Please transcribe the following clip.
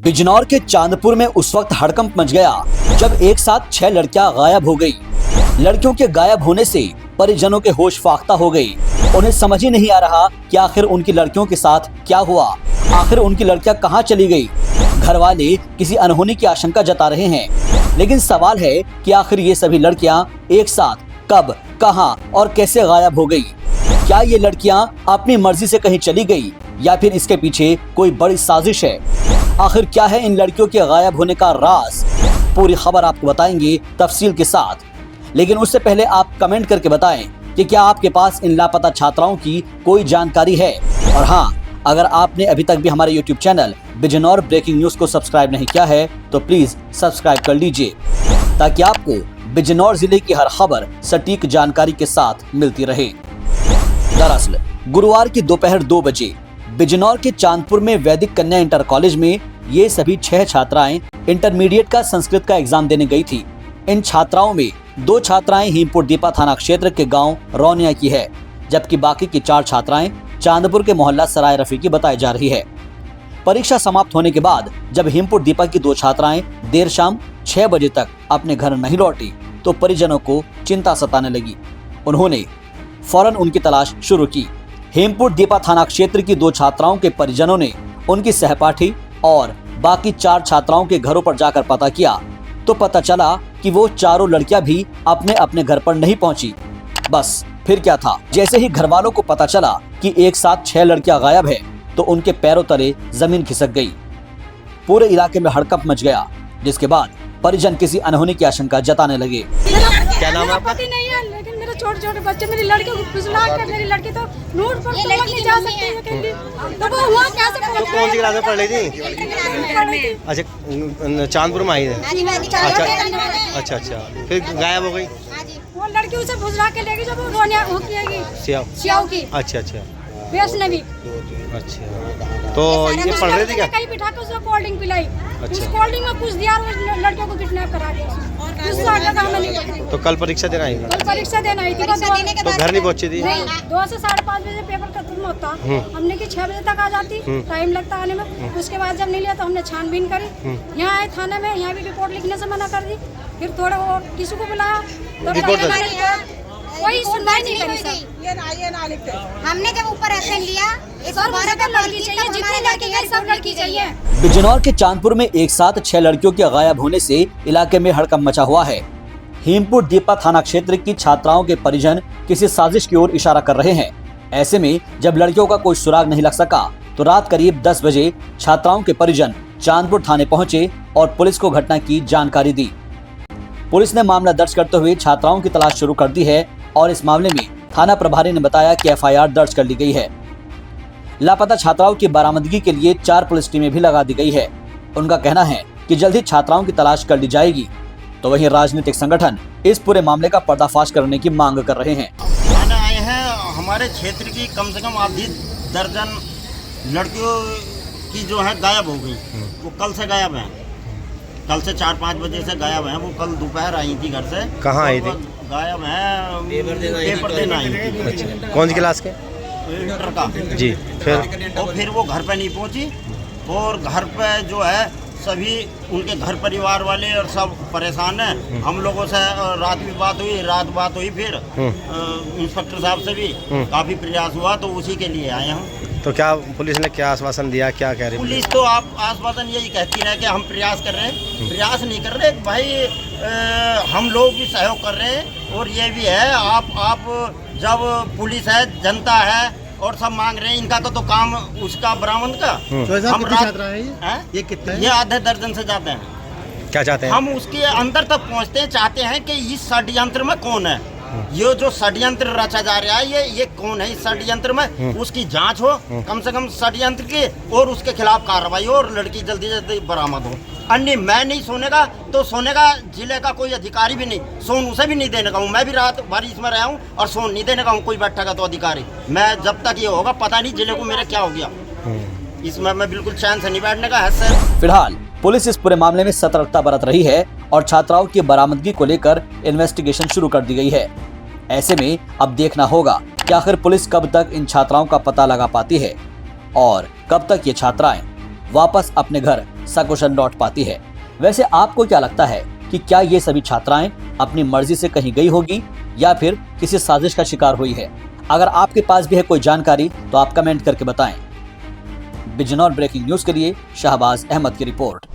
बिजनौर के चांदपुर में उस वक्त हड़कंप मच गया जब एक साथ 6 लड़कियां गायब हो गई। लड़कियों के गायब होने से परिजनों के होश फाख्ता हो गई। उन्हें समझ ही नहीं आ रहा कि आखिर उनकी लड़कियों के साथ क्या हुआ, आखिर उनकी लड़कियां कहां चली गई। घर वाले किसी अनहोनी की आशंका जता रहे हैं, लेकिन सवाल है कि आखिर ये सभी लड़कियां एक साथ कब, कहां और कैसे गायब हो गई। क्या ये लड़कियां अपनी मर्जी से कहीं चली गई या फिर इसके पीछे कोई बड़ी साजिश है। आखिर क्या है इन लड़कियों के गायब होने का राज, पूरी खबर आपको बताएंगे तफसील के साथ। लेकिन उससे पहले आप कमेंट करके बताएं कि क्या आपके पास इन लापता छात्राओं की कोई जानकारी है। और हाँ, अगर आपने अभी तक भी हमारे YouTube channel Bijnor breaking news को सब्सक्राइब नहीं किया है तो प्लीज सब्सक्राइब कर लीजिए, ताकि आपको बिजनौर जिले की हर खबर सटीक जानकारी के साथ मिलती रहे। दरअसल गुरुवार की दोपहर 2 बजे बिजनौर के चांदपुर में वैदिक कन्या इंटर कॉलेज में ये सभी 6 छात्राएं इंटरमीडिएट का संस्कृत का एग्जाम देने गई थी। इन छात्राओं में 2 छात्राएं हीमपुर दीपा थाना क्षेत्र के गांव रौनिया की है, जबकि बाकी की 4 छात्राएं चांदपुर के मोहल्ला सराय रफी की बताई जा रही है। परीक्षा समाप्त होने के बाद जब हीमपुर दीपा की 2 छात्राएं देर शाम 6 बजे तक अपने घर नहीं लौटी तो परिजनों को चिंता सताने लगी। उन्होंने फौरन उनकी तलाश शुरू की। हेमपुर दीपा थाना क्षेत्र की 2 छात्राओं के परिजनों ने उनकी सहपाठी और बाकी 4 छात्राओं के घरों पर जाकर पता किया तो पता चला कि वो चारों लड़कियां भी अपने अपने घर पर नहीं पहुंची। बस फिर क्या था, जैसे ही घर वालों को पता चला कि एक साथ 6 लड़कियां गायब है तो उनके पैरों तले जमीन खिसक गई। पूरे इलाके में हड़कंप मच गया, जिसके बाद परिजन किसी अनहोनी की आशंका जताने लगे। क्या नाम है आपका? लेकिन मेरे छोटे छोटे बच्चे, मेरी लड़की को फिसला कर, मेरी लड़की तो नूर पर नहीं जा सकती है अकेली, तो वो हुआ कैसे? तो कौन सी क्लास में पढ़ रही थी? अच्छा, चांदपुर में आई है। अच्छा, फिर गायब हो गई। वो लड़की उसे फुसला के लेगी जब वो रोनिया हो की सियाओ की। अच्छा वैष्णवी। अच्छा, तो ये पढ़ रही थी क्या? कहीं बिठा के उसको कोल्ड ड्रिंक पिलाई। उस कोल्ड ड्रिंक में कुछ दिया और उस लड़कियों को किडनैप करा दिया। तो कल परीक्षा देना आई? कल परीक्षा देना आई थी, तो घर नहीं पहुंची थी? नहीं, 2 से 5:30 बजे पेपर खत्म होता। हमने कि 6 बजे तक आ जाती, टाइम लगता आने में। उसके बाद जब नहीं लिया तो हमने छानबीन करी। यहाँ आए थाने में, यहाँ भी रिपोर्ट लिखने से मना कर दी। फिर थोड़ा और किसी को बुलाया तो कोई सुनवाई नहीं करी सर। हमने जब ऊपर एक्शन लिया, लड़की चाहिए, जितनी लड़की है सब लड़की चाहिए। बिजनौर के चांदपुर में एक साथ 6 लड़कियों के गायब होने से इलाके में हड़कंप मचा हुआ है। हीमपुर दीपा थाना क्षेत्र की छात्राओं के परिजन किसी साजिश की ओर इशारा कर रहे हैं। ऐसे में जब लड़कियों का कोई सुराग नहीं लग सका तो रात करीब 10 बजे छात्राओं के परिजन चांदपुर थाने पहुंचे और पुलिस को घटना की जानकारी दी। पुलिस ने मामला दर्ज करते हुए छात्राओं की तलाश शुरू कर दी है और इस मामले में थाना प्रभारी ने बताया कि FIR दर्ज कर ली गई है। लापता छात्राओं की बरामदगी के लिए 4 पुलिस टीमें भी लगा दी गई है। उनका कहना है कि जल्द ही छात्राओं की तलाश कर ली जाएगी। तो वहीं राजनीतिक संगठन इस पूरे मामले का पर्दाफाश करने की मांग कर रहे हैं। थाने आए हैं, हमारे क्षेत्र की कम से कम आधी दर्जन लड़कियों की जो है गायब हो गई। वो कल से गायब हैं, कल से 4-5 बजे से गायब हैं। वो कल दोपहर आई थी घर से। कहाँ आई थी? गायब है, पेपर देना आई थी। अच्छा, कौन सी क्लास के? इंटर का जी। फिर वो घर पे नहीं पहुंची और घर पे जो है सभी उनके घर परिवार वाले और सब परेशान हैं। हम लोगों से रात बात हुई फिर इंस्पेक्टर साहब से भी काफ़ी प्रयास हुआ, तो उसी के लिए आए हम। तो क्या पुलिस ने क्या आश्वासन दिया, क्या कह रही है पुलिस? तो आप आश्वासन यही कहती है कि हम प्रयास कर रहे हैं। प्रयास नहीं कर रहे भाई, हम लोग भी सहयोग कर रहे हैं। और ये भी है, आप जब पुलिस है, जनता है और सब मांग रहे हैं, इनका तो काम उसका बरामद का। हम ये कितने? ये आधे दर्जन से जाते हैं। क्या चाहते हैं? हम उसके अंदर तक पहुंचते हैं, चाहते हैं कि इस षड्यंत्र में कौन है, ये जो षड्यंत्र रचा जा रहा है, ये कौन है इस षड्यंत्र में, उसकी जांच हो कम से कम षड्यंत्र की, और उसके खिलाफ कार्रवाई हो और लड़की जल्दी जल्दी बरामद हो। अन्य मैं नहीं सोने का जिले का कोई अधिकारी भी नहीं, सोन उसे भी नहीं देने का हूँ। मैं भी रात बारिश में रहा हूँ और सोन नहीं देने का हूँ। कोई बैठेगा तो अधिकारी, मैं जब तक ये होगा पता नहीं जिले को मेरे क्या हो गया। इसमें मैं बिल्कुल चैन से नहीं बैठने का है सर। फिलहाल पुलिस इस पूरे मामले में सतर्कता बरत रही है और छात्राओं की बरामदगी को लेकर इन्वेस्टिगेशन शुरू कर दी गई है। ऐसे में अब देखना होगा कि आखिर पुलिस कब तक इन छात्राओं का पता लगा पाती है और कब तक ये छात्राएं वापस अपने घर सकुशल लौट पाती है। वैसे आपको क्या लगता है कि क्या ये सभी छात्राएं अपनी मर्जी से कहीं गई होगी या फिर किसी साजिश का शिकार हुई है? अगर आपके पास भी है कोई जानकारी तो आप कमेंट करके बताएं। बिजनौर ब्रेकिंग न्यूज के लिए शाहबाज अहमद की रिपोर्ट।